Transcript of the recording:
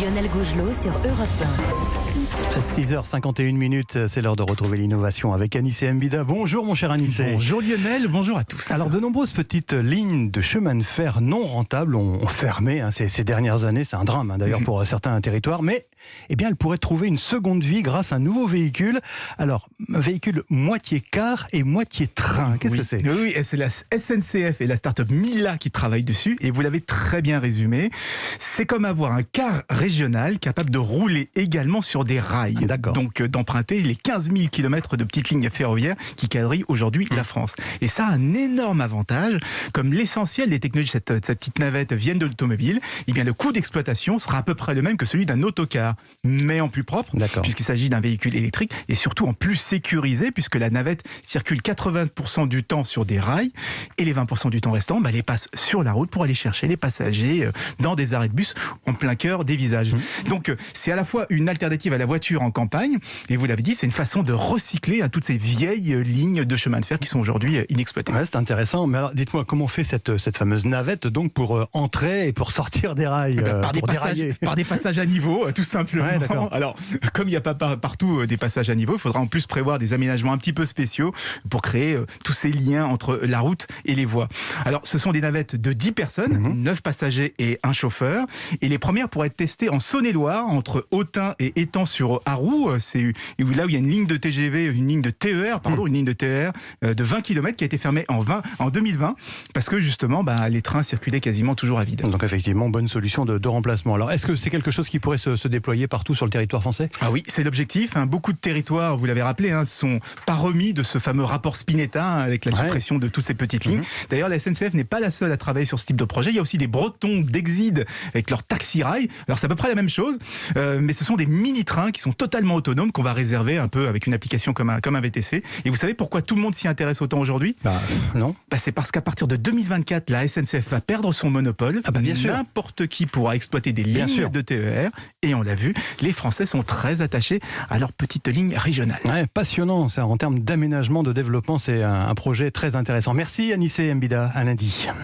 Lionel Gougelot sur Europe 6h51, c'est l'heure de retrouver l'innovation avec Anissé Mbida. Bonjour mon cher Anissé. Bonjour Lionel, bonjour à tous. Alors de nombreuses petites lignes de chemin de fer non rentables ont fermé ces dernières années. C'est un drame d'ailleurs pour certains territoires, mais elles pourraient trouver une seconde vie grâce à un nouveau véhicule. Alors, un véhicule moitié car et moitié train, qu'est-ce que c'est ? Oui, et c'est la SNCF et la start-up Mila qui travaillent dessus, et vous l'avez très bien résumé. C'est comme avoir un car régional capable de rouler également sur des rails. D'accord. Donc d'emprunter les 15 000 km de petites lignes ferroviaires qui quadrillent aujourd'hui la France. Et ça a un énorme avantage, comme l'essentiel des technologies de cette petite navette viennent de l'automobile, le coût d'exploitation sera à peu près le même que celui d'un autocar, mais en plus propre, puisqu'il s'agit d'un véhicule électrique, et surtout en plus sécurisé, puisque la navette circule 80% du temps sur des rails, et les 20% du temps restant, les passe sur la route pour aller chercher les passagers dans des arrêts de bus en plein cœur des visages. Donc c'est à la fois une alternative à la voiture en campagne, et vous l'avez dit, c'est une façon de recycler toutes ces vieilles lignes de chemin de fer qui sont aujourd'hui inexploitées. Ouais, c'est intéressant, mais alors dites-moi, comment on fait cette fameuse navette donc pour entrer et pour sortir des rails par des passages à niveau, tout simplement. Ouais, alors, comme il n'y a pas partout des passages à niveau, il faudra en plus prévoir des aménagements un petit peu spéciaux pour créer tous ces liens entre la route et les voies. Alors, ce sont des navettes de 10 personnes, 9 passagers et un chauffeur, et les premières pourraient être testées en Saône-et-Loire, entre Autun et Étang-sur-Arroux. C'est là où il y a une ligne de TGV, une ligne de TER de 20 km qui a été fermée en 2020, parce que justement, les trains circulaient quasiment toujours à vide. Donc effectivement, bonne solution de remplacement. Alors, est-ce que c'est quelque chose qui pourrait se déployer partout sur le territoire français ? Ah oui, c'est l'objectif. Beaucoup de territoires, vous l'avez rappelé, sont pas remis de ce fameux rapport Spinetta avec la suppression de toutes ces petites lignes. D'ailleurs, la SNCF n'est pas la seule à travailler sur ce type de projet. Il y a aussi des Bretons d'Exide avec leur taxi-rail. Alors, c'est à peu près la même chose, mais ce sont des mini-trains qui sont totalement autonomes qu'on va réserver un peu avec une application comme un VTC. Et vous savez pourquoi tout le monde s'y intéresse autant aujourd'hui ? Non. C'est parce qu'à partir de 2024, la SNCF va perdre son monopole. Bien sûr. N'importe qui pourra exploiter des lignes de TER. Et on l'a vu, les Français sont très attachés à leur petite ligne régionale. Ouais, passionnant, ça, en termes d'aménagement, de développement, c'est un projet très intéressant. Merci Anissé Mbida, à lundi.